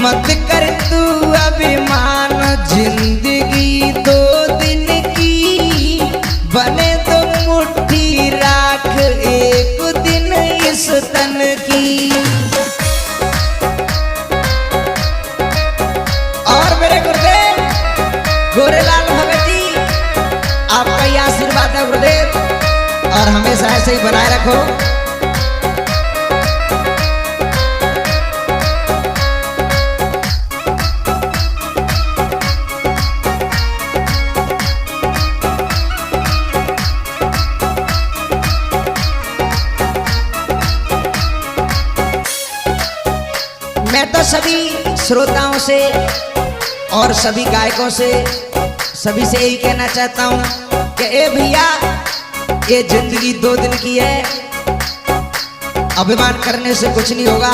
मत कर तू अभिमान, जिंदगी 2 दिन की, बने तो मुट्ठी राख एक दिन इस तन की। और मेरे गुरुदेव गोरेलाल भगत जी, आपका ये आशीर्वाद है गुरुदेव, और हमेशा ऐसे ही बनाए रखो। मैं तो सभी श्रोताओं से और सभी गायकों से, सभी से यही कहना चाहता हूं कि ए भैया, ये जिंदगी 2 दिन की है, अभिमान करने से कुछ नहीं होगा।